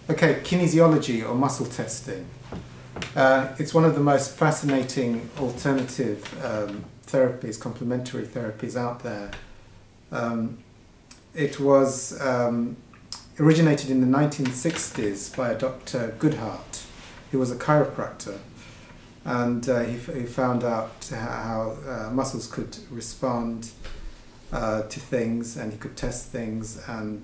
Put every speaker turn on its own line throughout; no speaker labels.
Okay, kinesiology or muscle testing. It's one of the most fascinating alternative therapies, complementary therapies out there. It was originated in the 1960s by a Dr. Goodhart, who was a chiropractor, and he found out how muscles could respond to things, and he could test things, and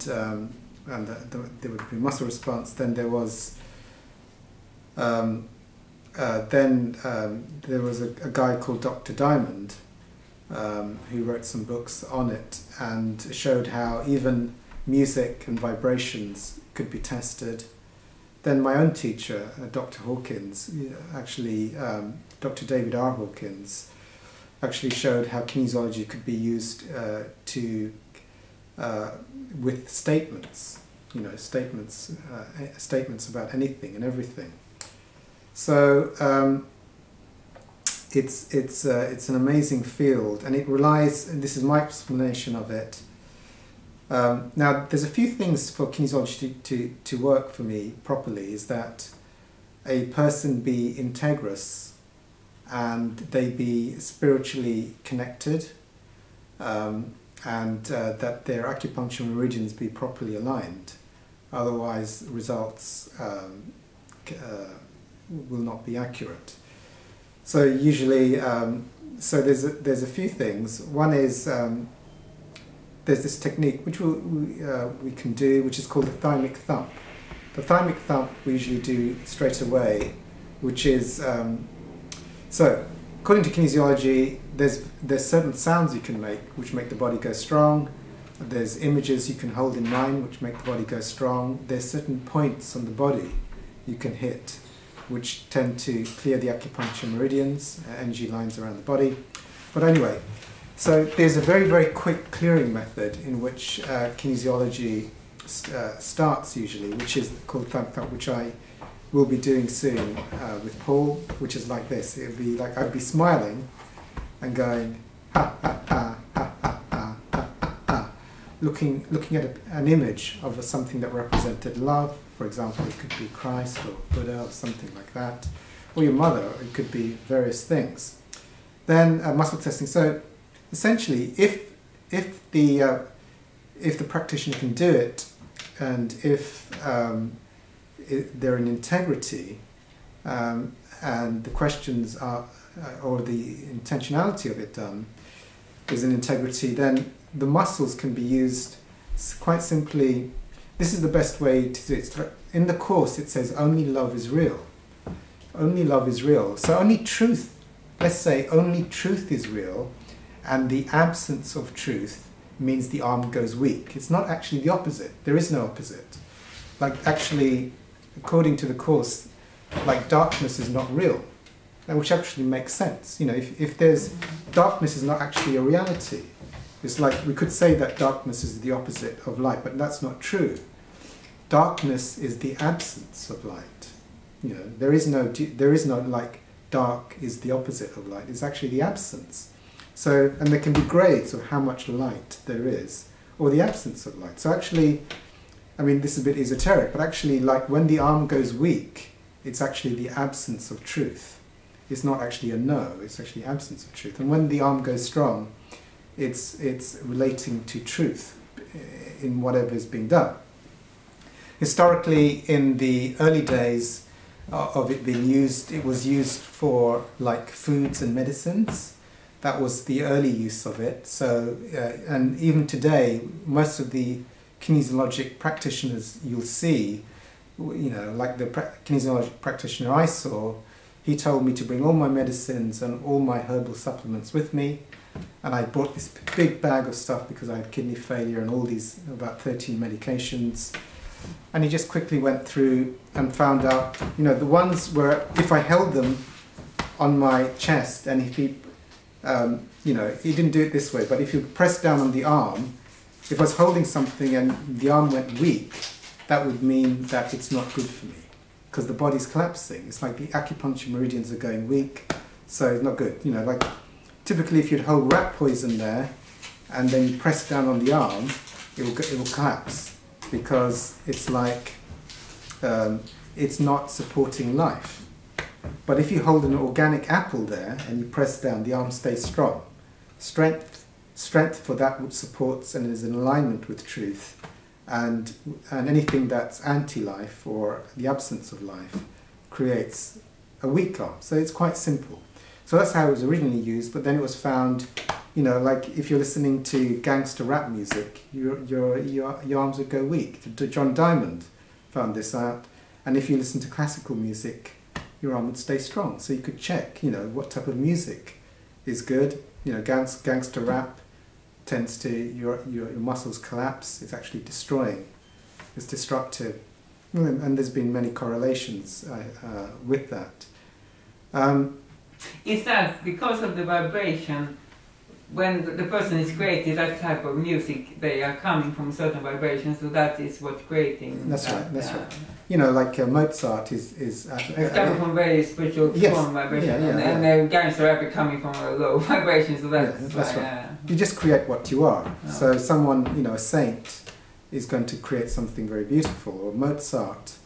there would be muscle response. Then there was a guy called Dr. Diamond who wrote some books on it and showed how even music and vibrations could be tested. Then my own teacher, Dr. Hawkins, actually Dr. David R Hawkins, actually showed how kinesiology could be used with statements, statements about anything and everything. So it's an amazing field, and it relies, and this is my explanation of it. Now, there's a few things for kinesiology to work for me properly, is that a person be integrous and they be spiritually connected, and that their acupuncture meridians be properly aligned. Otherwise, results will not be accurate. So usually, so there's a few things. One is there's this technique which we can do, which is called the thymic thump. The thymic thump we usually do straight away, which is so according to kinesiology, there's certain sounds you can make which make the body go strong. There's images you can hold in mind which make the body go strong. There's certain points on the body you can hit which tend to clear the acupuncture meridians, energy lines around the body. But anyway, so there's a very, very quick clearing method in which kinesiology starts usually, which is called thymic thump, which I will be doing soon with Paul, which is like this. It would be like I'd be smiling and going ha ha ha ha ha ha ha ha, looking at an image of something that represented love. For example, it could be Christ or Buddha or something like that, or your mother. It could be various things. Then muscle testing. So essentially, if the practitioner can do it, and if they're in integrity, and the questions are, or the intentionality of it done is in integrity, then the muscles can be used quite simply. This is the best way to do it. In the course it says only love is real. Only love is real. So only truth, let's say only truth is real, and the absence of truth means the arm goes weak. It's not actually the opposite. There is no opposite. Like actually, according to the course, like darkness is not real, which actually makes sense. If there's darkness is not actually a reality. It's like we could say that darkness is the opposite of light, but that's not true. Darkness is the absence of light. There is no like dark is the opposite of light. It's actually the absence. So, and there can be grades of how much light there is, or the absence of light. So actually, I mean, this is a bit esoteric, but actually, like when the arm goes weak, it's actually the absence of truth. It's not actually a no, it's actually absence of truth. And when the arm goes strong, it's relating to truth in whatever is being done. Historically, in the early days of it being used, it was used for like foods and medicines. That was the early use of it. So, and even today, most of the kinesiologic practitioners you'll see, like the kinesiologic practitioner I saw, he told me to bring all my medicines and all my herbal supplements with me. And I bought this big bag of stuff because I had kidney failure and all these, about 13 medications. And he just quickly went through and found out, the ones where if I held them on my chest, and if he, he didn't do it this way, but if you press down on the arm, if I was holding something and the arm went weak, that would mean that it's not good for me, because the body's collapsing. It's like the acupuncture meridians are going weak, so it's not good. Like typically if you'd hold rat poison there and then you press down on the arm, it will collapse, because it's like it's not supporting life. But if you hold an organic apple there and you press down, the arm stays strong. Strength for that which supports and is in alignment with truth, and anything that's anti-life or the absence of life creates a weak arm. So it's quite simple. So that's how it was originally used, but then it was found, you know, like if you're listening to gangster rap music, your arms would go weak. John Diamond found this out. And if you listen to classical music, your arm would stay strong. So you could check, you know, what type of music is good. You know, gangster rap tends to, your muscles collapse. It's actually destroying. It's destructive. And there's been many correlations with that.
Is that because of the vibration? When the person is creating that type of music, they are coming from certain vibrations, so that is what's creating.
That's right. That's right. You know, like Mozart is
it's coming from very spiritual strong vibration, and gangster rap is coming from a low vibration, so that's
right. You just create what you are. Oh. So someone, you know, a saint, is going to create something very beautiful, or Mozart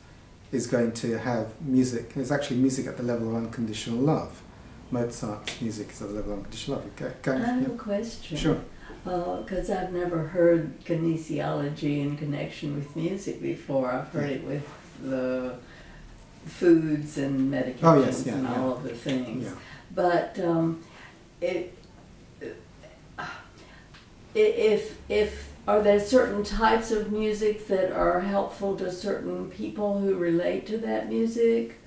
is going to have music. There's actually music at the level of unconditional love. Mozart's music is at the level of unconditional love.
I have a question.
Sure.
Because I've never heard kinesiology in connection with music before. I've heard it with the foods and medications and all of the things. Yeah. But if are there certain types of music that are helpful to certain people who relate to that music?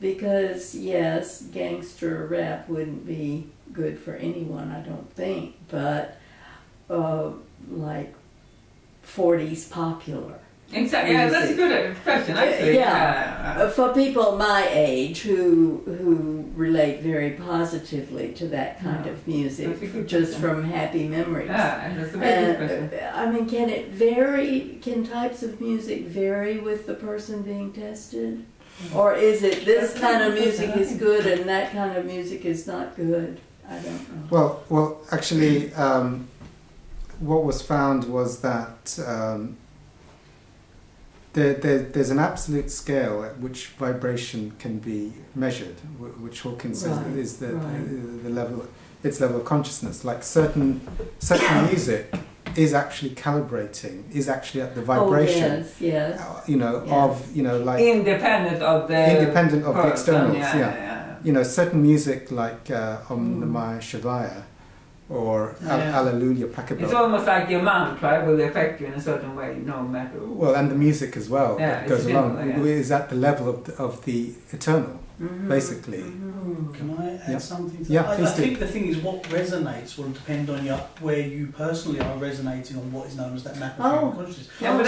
Because yes, gangster rap wouldn't be good for anyone, I don't think, but like 40s popular.
Exactly, yeah, that's a good question, actually.
For people my age who relate very positively to that kind of music, just from happy memories.
Yeah, that's a very good question.
I mean, can it vary? Can types of music vary with the person being tested? Or is it this kind of music is good and that kind of music is not good? I don't know.
Well, actually, what was found was that there's an absolute scale at which vibration can be measured, which Hawkins says is the level, its level of consciousness. Like certain music is actually calibrating, is actually at the vibration, you know, of, you know, like
independent of the
externals, You know, certain music like Om Namah Shivaya or Alleluia Placebo.
It's almost like your mantra will affect you in a certain way, no matter.
Well, and the music as well that goes along is at the level of the eternal, basically.
Can I add something to
that?
I think the thing is what resonates will depend on where you personally are resonating on what is known as that map of human consciousness.
Yeah, but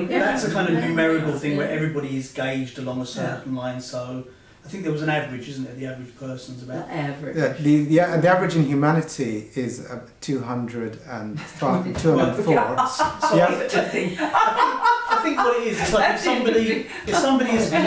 that's a kind of numerical thing where everybody is gauged along a certain line. So I think there was an average, isn't it? The average person's about...
The average.
Yeah, the average in humanity is 205, 204.
I think what it is, it's like if somebody is...
The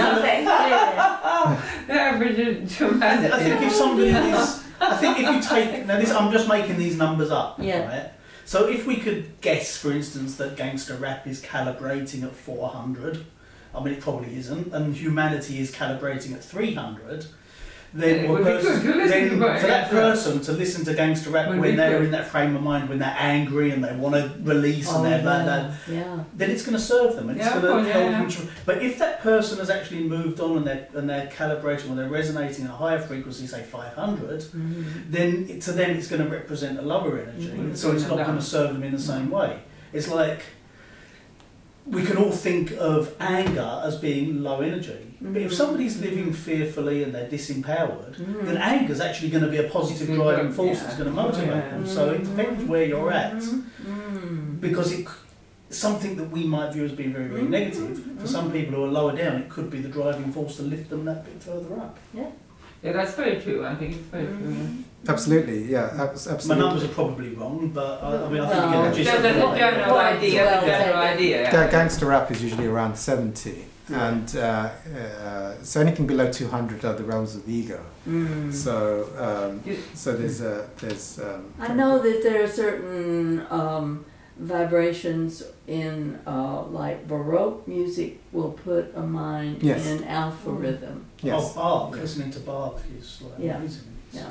average in humanity.
I think if somebody is... I think if you take... Now, I'm just making these numbers up, right? So if we could guess, for instance, that gangster rap is calibrating at 400... I mean, it probably isn't, and humanity is calibrating at 300, then, for that person to listen to gangster rap when they're in that frame of mind, when they're angry and they want to release and they're then it's going to serve them and it's going to help them. But if that person has actually moved on and they're calibrating or they're resonating at a higher frequency, say 500, then to them it's going to represent a lower energy, so it's not going to serve them in the same way. It's like... We can all think of anger as being low energy, but if somebody's living fearfully and they're disempowered, then anger is actually going to be a positive driving force that's going to motivate them. So it depends where you're at, because it's something that we might view as being very, very negative. For some people who are lower down, it could be the driving force to lift them that bit further up.
Yeah, that's very true. I think it's very true.
Absolutely, absolutely.
My numbers are probably wrong, but I mean, I think you get the gist of
the general idea.
Gangster rap is usually around 70, and so anything below 200 are the realms of the ego. So there's
I know that there are certain vibrations in like Baroque music will put a mind
Yes.
in alpha rhythm.
Yes.
Oh, Bach, listening to Bach is like
Yeah.
amazing.
Yeah.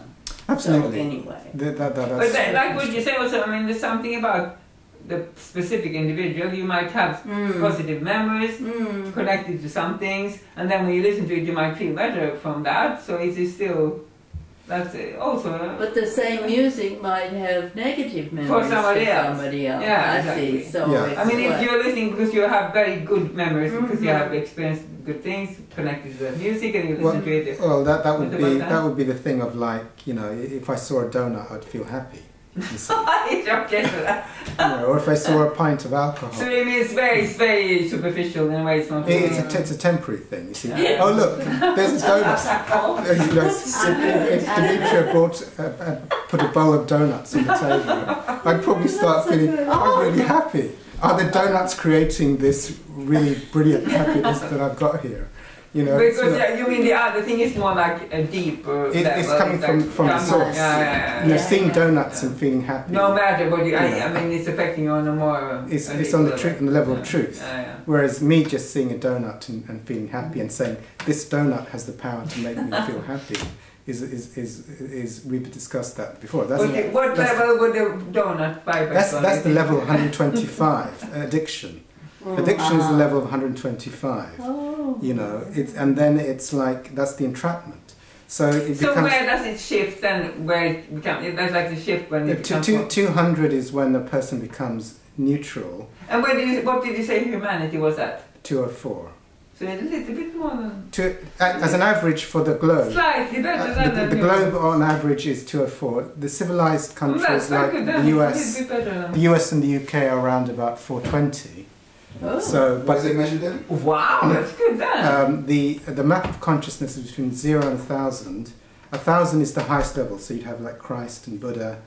Absolutely.
So anyway.
That's
But then, like what you say also, I mean, there's something about the specific individual. You might have positive memories connected to some things, and then when you listen to it, you might feel better from that. So it is still, that's also.
But the same music might have negative memories
for somebody else. Yeah, exactly.
I see. So
Yeah.
it's
I mean, if
like-
you're listening because you have very good memories, because you have experienced good things connected to the music, and you listen to it.
Well, that would
What
be
about that?
that would be the thing of like, you know, if I saw a donut, I'd feel happy. You see.
It's okay for that.
You know, or if I saw a pint of alcohol.
So I mean, it's very superficial in a way. It's not.
It's a temporary thing, you see. Oh look, there's a donut. You know, if Demetria put a bowl of donuts on the table, I'd probably start feeling I'm really happy. Are the donuts creating this really brilliant happiness that I've got here? You know,
Because you mean the other thing is more like a deeper
it's
level.
coming
It's
from the source.
Yeah.
You know, seeing donuts and feeling happy.
No matter what you, I mean, it's affecting you on a more.
It's
a
on the
deeper
truth, on the level of truth.
Yeah.
Whereas me just seeing a donut and feeling happy and saying this donut has the power to make me feel happy is we've discussed that before. That's
What level would the donut vibrate?
that's the level of 125 addiction. Addiction is the level of 125.
Oh.
You know, and then it's like that's the entrapment. So it
So
becomes.
where does it shift then? Where it becomes? That's like the shift when it becomes.
200 is when a person becomes neutral.
And what did you say humanity was at?
204.
So it's a little bit more than.
As an average for the globe.
Slightly better than
the globe on average is 204. The civilized countries like the US and the UK are around about 420.
Oh.
So,
What is it measured in?
Wow, that's good then.
the map of consciousness is between 0 and 1,000. 1,000 is the highest level, so you'd have like Christ and Buddha,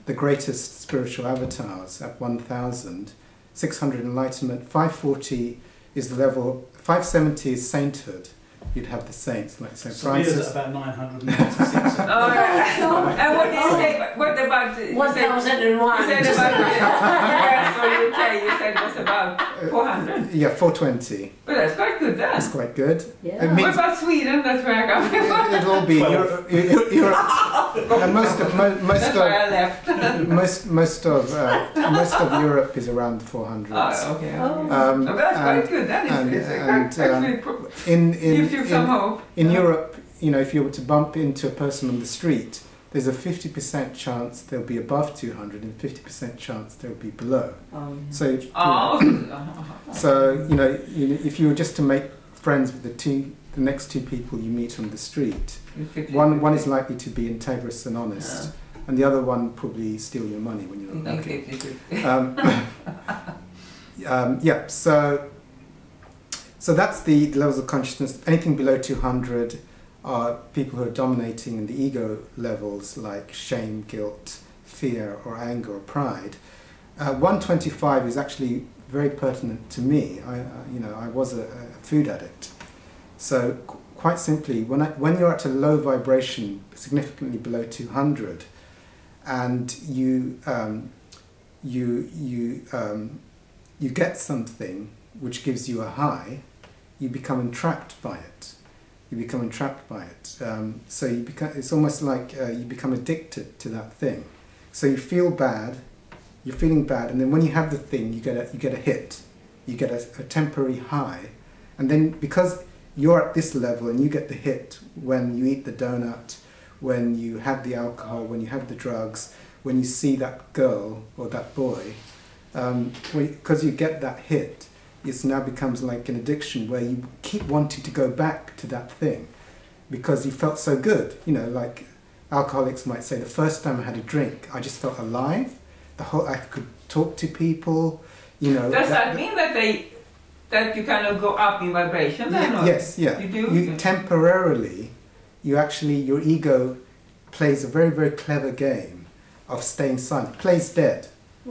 the greatest spiritual avatars at 1,000. 600 enlightenment. 540 is the level. 570 is sainthood. You'd have the saints like Saint
Francis.
Francis.
At about 996.
Oh, yeah. And what did you say? What about?
1001.
You said about US or UK. You said it was about 400.
Yeah, 420.
But that's quite good then.
That's quite good.
Yeah.
It
What
means
about Sweden? That's where I come from.
it'll be Europe. And most of Europe is around 400.
Oh, okay.
Oh.
That's quite good then. It's actually gives you some hope.
In Europe, you know, if you were to bump into a person on the street, there's a 50% chance they'll be above 200 and 50% chance they'll be below. So, you know, if you were just to make friends with the next two people you meet on the street, one is likely to be integrous and honest, and the other one probably steal your money when you're not looking. Yeah, so that's the levels of consciousness. Anything below 200 are people who are dominating in the ego levels like shame, guilt, fear or anger or pride. 125 is actually very pertinent to me. I was a food addict. So quite simply, when you're at a low vibration, significantly below 200, and you get something which gives you a high, you become entrapped by it. So it's almost like you become addicted to that thing. So you feel bad, you're feeling bad, and then when you have the thing, you get a hit, you get a temporary high, and then because you're at this level and you get the hit when you eat the donut, when you have the alcohol, when you have the drugs, when you see that girl or that boy, because you get that hit, it now becomes like an addiction where you keep wanting to go back to that thing because you felt so good. You know, like alcoholics might say, the first time I had a drink, I just felt alive. I could talk to people. You know.
Does that mean that you kind of go up in vibration then? Or
yes, yeah.
You do?
You temporarily, your ego plays a very, very clever game of staying silent. It plays dead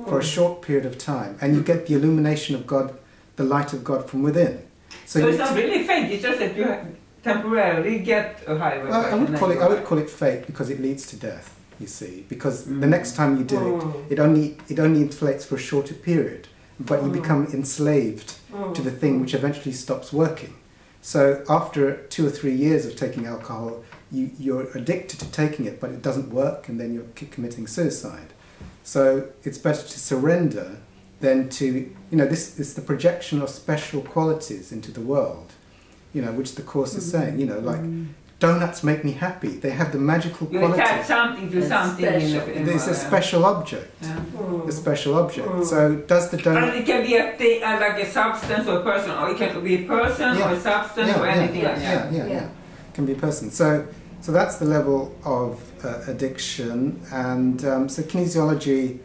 for a short period of time, and you get the illumination of God, the light of God from within.
So it's not really fake, it's just that you temporarily get a high vibration.
Well, I would call it fake because it leads to death. you see, because the next time you do it only inflates for a shorter period, but you become enslaved to the thing which eventually stops working. So after 2 or 3 years of taking alcohol, you're addicted to taking it, but it doesn't work, and then you're committing suicide. So it's better to surrender than to, you know, this is the projection of special qualities into the world, you know, which the Course is saying, you know, like, donuts make me happy. They have the magical quality.
You attach something to something.
It's a special object. A special object. So does the donut...
And it can be a thing, like a substance or a person, or it can be a person or a substance or anything like that.
Yeah. It can be a person. So that's the level of addiction. And so kinesiology,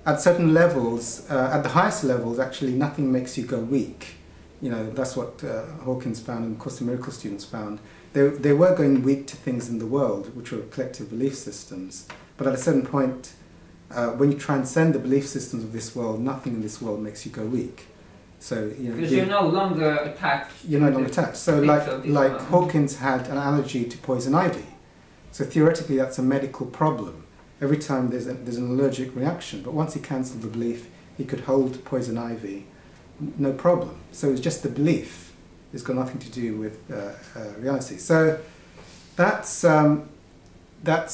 at certain levels, at the highest levels, actually nothing makes you go weak. You know, that's what Hawkins found and Course in Miracles students found. They were going weak to things in the world, which were collective belief systems. But at a certain point, when you transcend the belief systems of this world, nothing in this world makes you go weak. So
because you're no longer attached.
You're no longer attached. So like Hawkins had an allergy to poison ivy. So theoretically, that's a medical problem. Every time there's an allergic reaction. But once he cancelled the belief, he could hold poison ivy, no problem. So it's just the belief. It's got nothing to do with reality. So that's an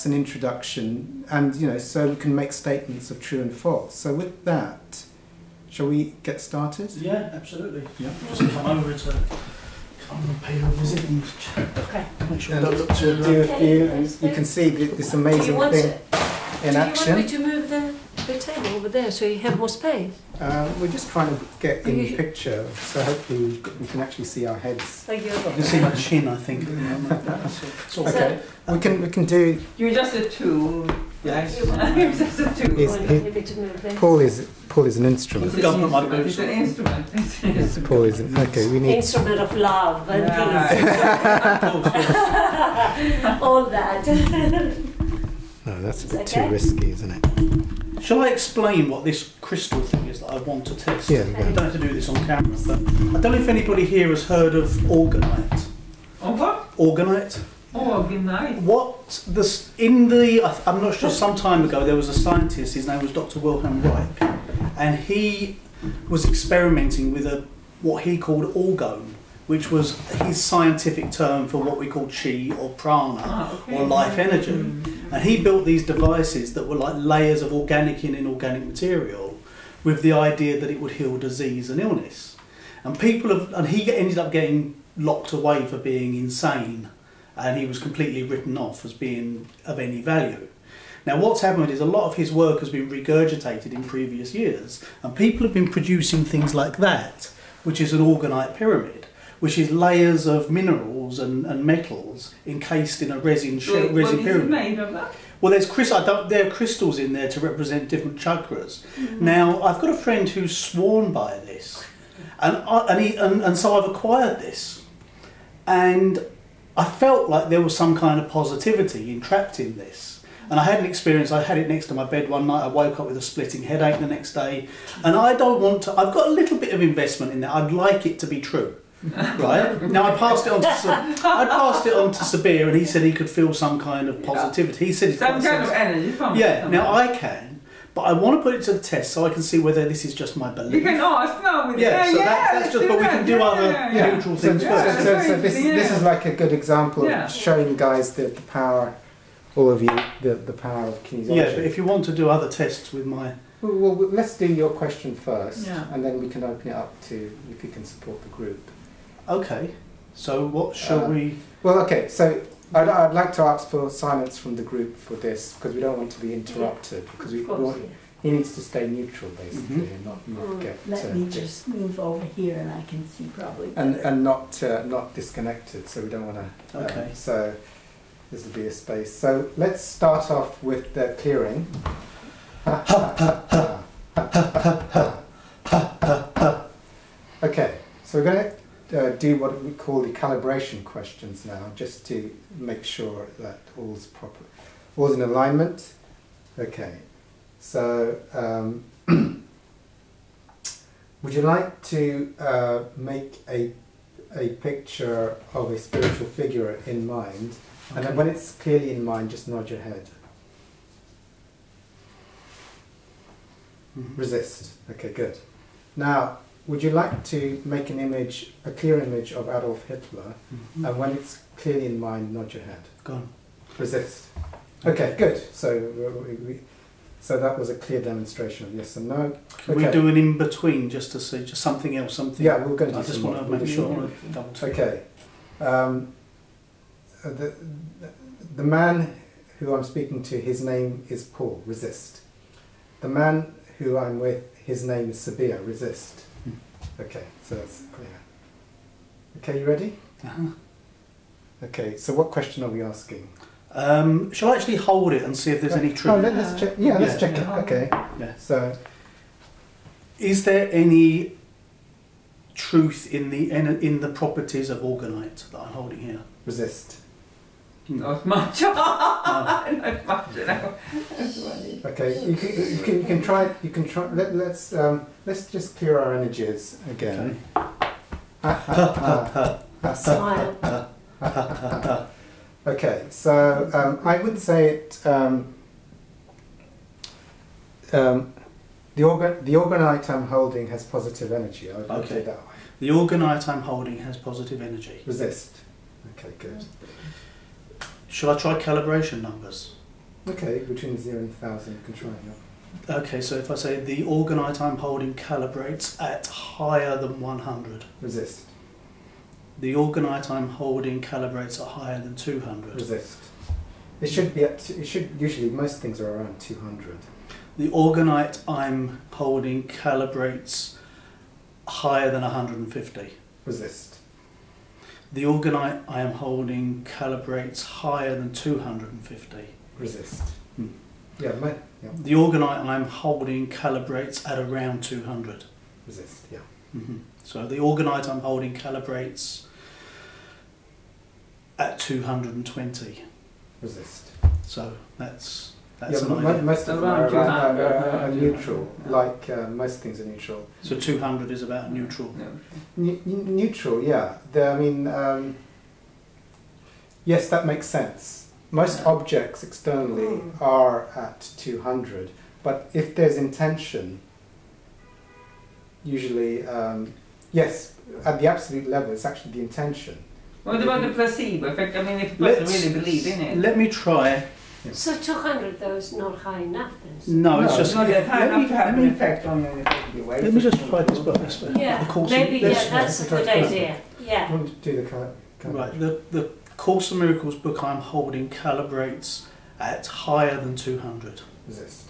introduction, and you know, so we can make statements of true and false. So with that, shall we get started?
Yeah, absolutely.
Yeah.
Just come over to pay your visit and make sure we don't look too.
Do a few, and you can see this amazing thing in action.
Do you want me to move the table over there so you have more space?
We're just trying to get in the picture, so hopefully we can actually see our heads.
Thank you.
You can see my chin, I think. It's all
okay. We can do.
You're just a tool.
Yes.
You're just a tool.
Paul is an instrument.
It's an instrument.
Paul is okay. We need
instrument of love and peace. All that.
No, that's a bit too risky, isn't it?
Shall I explain what this crystal thing is that I want to test?
Yeah.
I don't have to do this on camera, but I don't know if anybody here has heard of orgonite.
Oh, what?
Orgonite.
Oh, good night.
I'm not sure, some time ago there was a scientist, his name was Dr Wilhelm Reich, and he was experimenting with what he called orgone, which was his scientific term for what we call chi or prana or life energy. And he built these devices that were like layers of organic and inorganic material with the idea that it would heal disease and illness. And he ended up getting locked away for being insane, and he was completely written off as being of any value. Now what's happened is a lot of his work has been regurgitated in previous years, and people have been producing things like that, which is an orgonite pyramid, which is layers of minerals and metals encased in a resin pyramid.
What is it made of that?
Well, there are crystals in there to represent different chakras. Now, I've got a friend who's sworn by this, and so I've acquired this, and I felt like there was some kind of positivity entrapped in this. And I had an experience, I had it next to my bed one night, I woke up with a splitting headache the next day, and I've got a little bit of investment in that, I'd like it to be true. Right now, I passed it on to Sabbir, and he said he could feel some kind of positivity. He said it's
some kind of energy from it.
Yeah. Now I can, but I want to put it to the test so I can see whether this is just my belief.
You can ask now with
that's just. But we can do other neutral things first.
So this is like a good example of showing guys the power, all of you, the power of kinesiology.
Yeah, but if you want to do other tests with my.
Well, let's do your question first, and then we can open it up to if you can support the group.
Okay, so what shall we...
Well, okay, so I'd like to ask for silence from the group for this, because we don't want to be interrupted, because he needs to stay neutral, basically, and not get...
Let me just move over here and I can see probably
and not disconnected, so we don't want to...
Okay.
So this will be a space. So let's start off with the clearing. Okay, so we're going to do what we call the calibration questions now, just to make sure that all's proper, all's in alignment. Okay, so would you like to make a picture of a spiritual figure in mind, and then when it's clearly in mind, just nod your head. Resist. Okay, good. Now, would you like to make an image, a clear image of Adolf Hitler, and when it's clearly in mind, nod your head?
Go on.
Resist. Okay, good. So that was a clear demonstration of yes and no.
Can we do an in-between just to see, just something else, something?
Yeah, we're going to do
I just
some
want to
more.
make sure. Double check.
Okay. The man who I'm speaking to, his name is Paul. Resist. The man who I'm with, his name is Sabbir. Resist. Okay, so that's clear. Okay, you ready? Okay, so what question are we asking?
Shall I actually hold it and see if there's any truth?
Oh, let's check. Yeah, let's check it. Okay.
Yeah.
So,
is there any truth in the properties of orgonite that I'm holding here?
resist.
Not much. Not much. No.
Okay, you can try. You can try. Let's just clear our energies again.
Smile.
Okay, so I would say it. The orgonite I'm holding has positive energy. I would put it that way.
The orgonite I'm holding has positive energy.
Resist. Okay, good.
Shall I try calibration numbers?
Okay, between 0 and 1,000 you can try. Yeah.
Okay, so if I say the orgonite I'm holding calibrates at higher than 100.
Resist.
The orgonite I'm holding calibrates at higher than 200.
Resist. It should be at. It should usually most things are around 200.
The orgonite I'm holding calibrates higher than 150.
Resist.
The orgonite I am holding calibrates higher than 250.
Resist.
Hmm.
Yeah,
The orgonite I'm holding calibrates at around 200.
resist. Yeah.
So the orgonite I'm holding calibrates at 220.
Resist.
So that's
Yeah,
an idea.
most of them are neutral. Like most things are neutral.
So 200 is about neutral.
Neutral, yeah. Yes, that makes sense. Most objects externally are at 200, but if there's intention, usually, yes, at the absolute level, it's actually the intention.
What about the placebo effect? I mean, if people really believe in it.
Let me try.
So 200 though is not high enough then?
No, it's
No,
just.
it's not that high enough to have an
let
effect on the effective way.
me just try this book.
Yeah,
The course
maybe,
of,
yeah, that's a good idea. Yeah.
You want to do the colour?
Right, the Course of Miracles book I'm holding calibrates at higher than 200.
Resist.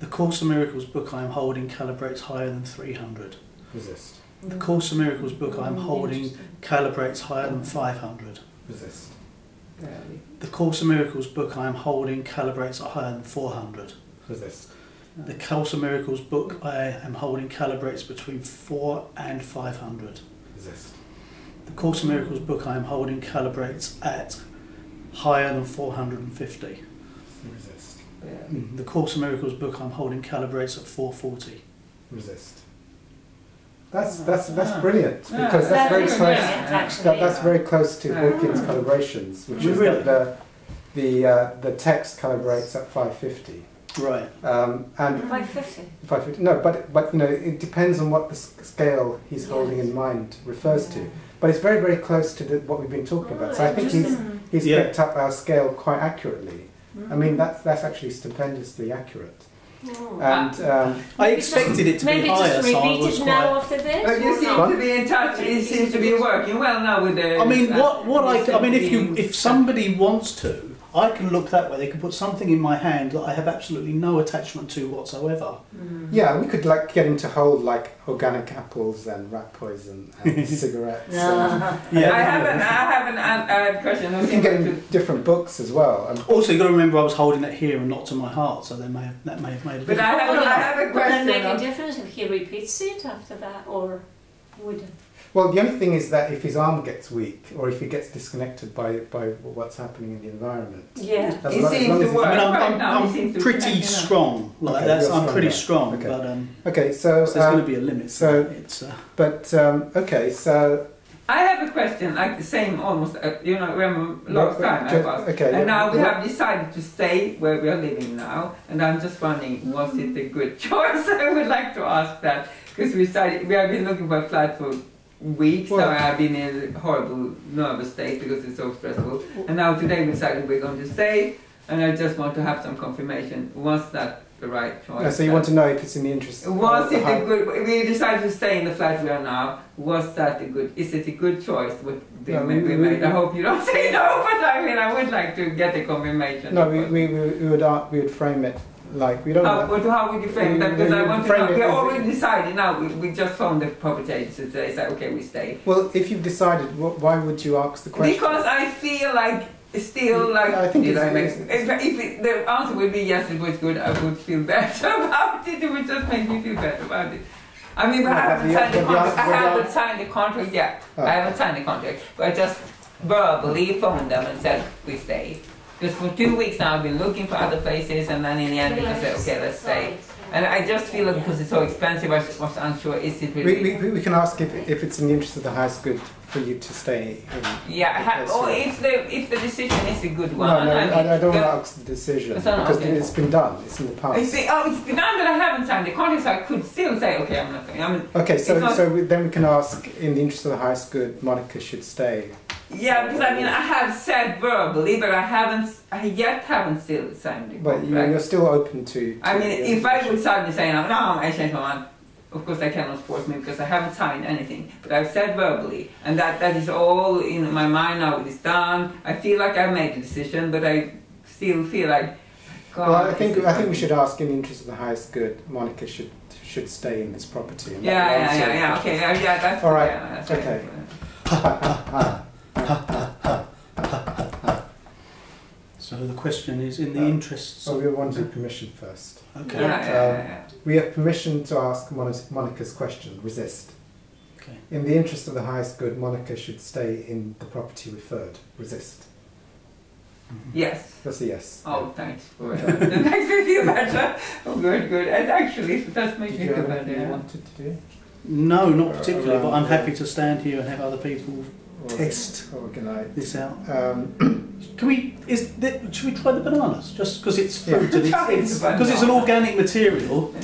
The Course of Miracles book I'm holding calibrates higher than 300.
Resist.
The Course of Miracles book I'm holding calibrates higher than 500.
Resist.
The Course of Miracles book I am holding calibrates at higher than 400.
Resist.
The Course of Miracles book I am holding calibrates between 4 and 500.
Resist.
The Course of Miracles book I am holding calibrates at higher than 450.
Resist.
The Course of Miracles book I'm holding calibrates at 440.
Resist. That's brilliant because that's very close. That's very close to Hawkins calibrations, which is that the text calibrates at 550.
Right.
And 550.
550. No, but you know it depends on what the scale he's holding in mind refers to. But it's very close to what we've been talking about. So I think he's picked up our scale quite accurately. I mean that's actually stupendously accurate. And
I expected it to be higher,
maybe
so I
just
was
repeat it now after this.
But you seem to be in touch. It seems to be working well now with the.
I mean, if somebody wants to, I can look that way. They can put something in my hand that I have absolutely no attachment to whatsoever.
yeah, we could like get him to hold like organic apples and rat poison and cigarettes.
I have an question.
We can get him different books as well.
Also, you've got to remember I was holding it here and not to my heart, so that may have made a difference.
But I have a
Would that
question.
make a difference if he repeats it after that, or would it?
Well, the only thing is that if his arm gets weak or if he gets disconnected by what's happening in the environment.
Yeah.
He seems to work.
I'm pretty strong. Like
Okay,
I'm pretty strong,
Okay.
but
Okay, so
there's going to be a limit.
so-
it's
but okay, so
I have a question, like the same almost, remember last time I was.
Okay,
and now we have decided to stay where we are living now, and I'm just wondering, was it a good choice? I would like to ask that, because we have been looking for a flat for weeks. Now I've been in a horrible nervous state because it's so stressful. And now today we decided we're going to stay, and I just want to have some confirmation. Was that the right choice?
Yeah, so you want to know if it's in the interest of
we decided to stay in the flat we are now. Was that is it a good choice what we made? I hope you don't say no, but I mean I would like to get a confirmation.
No, we would frame it like we don't.
How would you frame that? Because I want to know. We already decided now. We just phoned the property agent and say okay, we stay.
Well, if you've decided, why would you ask the question?
Because I feel like still like
I think
if the answer would be yes, it was good, I would feel better about it. It would just make me feel better about it. I mean, but I haven't signed the contract. I haven't signed the contract yet. I haven't signed the contract, but I just verbally phoned them and said we stay. Because for 2 weeks now I've been looking for other places, and then in the end we just said okay, let's stay. And I just feel like because it's so expensive, I was unsure, is it really...
We can ask if it's in the interest of the highest good for you to stay in...
Yeah, or if the decision is a good one.
No, I don't want to ask the decision, because it's been done, it's in the past.
It's been done, but I haven't signed the contract, so I could still say, okay, I'm not going.
Okay, so then we can ask, in the interest of the highest good, Monica should stay.
Yeah, because I mean, I have said verbally, but I haven't still signed the contract.
But you're still open to
I mean, if I would suddenly say, no, I changed my mind, of course I cannot force me because I haven't signed anything. But I've said verbally, and that is all in my mind now, it's done. I feel like I've made a decision, but I still feel like, God.
Well, I think we should ask, in the interest of the highest good, Monica should stay in this property. And
yeah, okay, yeah, that's...
All right,
yeah, that's
okay.
So the question is, in the interests...
So we wanted permission first.
Okay.
Yeah.
We have permission to ask Monica's question, resist.
Okay.
In the interest of the highest good, Monica should stay in the property referred, resist.
Yes.
That's a yes.
Oh, thanks for it. That makes me feel better. Oh, good. And actually, it does make me feel better.
Did you have anything you wanted to do?
No, not particularly, but I'm happy to stand here and have other people test this out. Should we try the bananas? Just because it's fruit and because it's an organic material,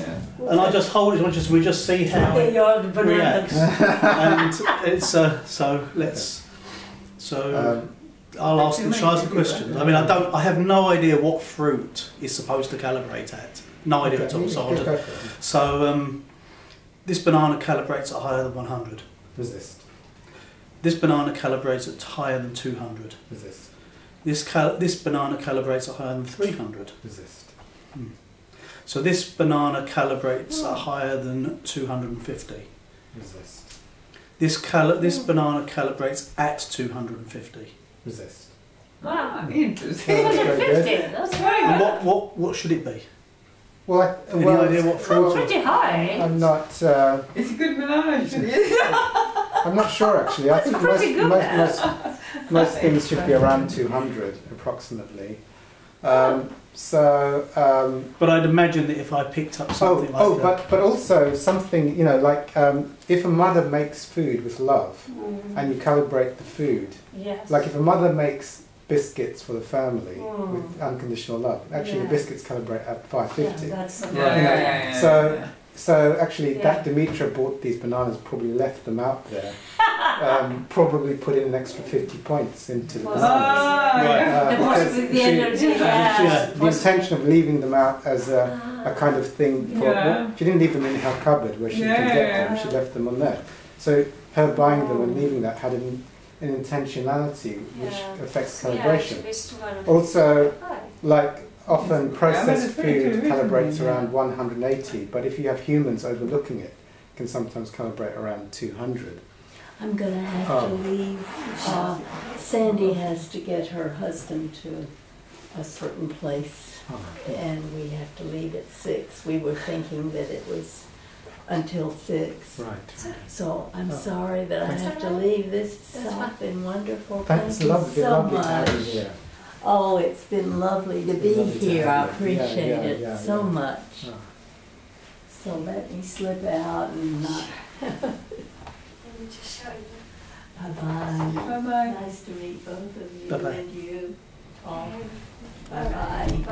and I just hold it. We just see how it reacts. And it's so let's. I'll ask the questions. I mean, I have no idea what fruit is supposed to calibrate at. No idea at all. So this banana calibrates at higher than 100.
Resist.
This banana calibrates at higher than 200.
Resist.
This banana calibrates at higher than 300.
Resist.
So this banana calibrates at higher than 250.
Resist.
This banana calibrates at 250.
Resist.
Wow, interesting.
250, that's very
And
good.
what should it be?
Well,
Any idea what fruit?
That's pretty high.
I'm not.
It's a good banana, actually.
I'm not sure actually. I think most things should be around 200 approximately.
But I'd imagine that if I picked up something
but also something, like if a mother makes food with love and you calibrate the food,
yes.
like if a mother makes biscuits for the family with unconditional love, actually the biscuits calibrate at 550.
Yeah, that's
So actually that Demetra bought these bananas, probably left them out there, probably put in an extra 50 points into the bananas.
The energy,
the intention of leaving them out as a kind of thing for, she didn't leave them in her cupboard where she could get them, she left them on there. So her buying them and leaving that had an intentionality which affects calibration. Also, like often processed food calibrates around 180, but if you have humans overlooking it, it can sometimes calibrate around 200.
I'm going to have to leave. Sandy has to get her husband to a certain place, and we have to leave at 6. We were thinking that it was until 6.
Right.
So I'm sorry that I have to leave. This has been wonderful.
Thanks,
Thank you so much.
Here.
Oh, it's been lovely to be here. I appreciate it so much.
Oh.
So let me slip out and not...
Let me just show you.
Bye-bye.
Bye-bye.
Nice to meet both of you
Bye-bye.
and you. Paul. Bye-bye.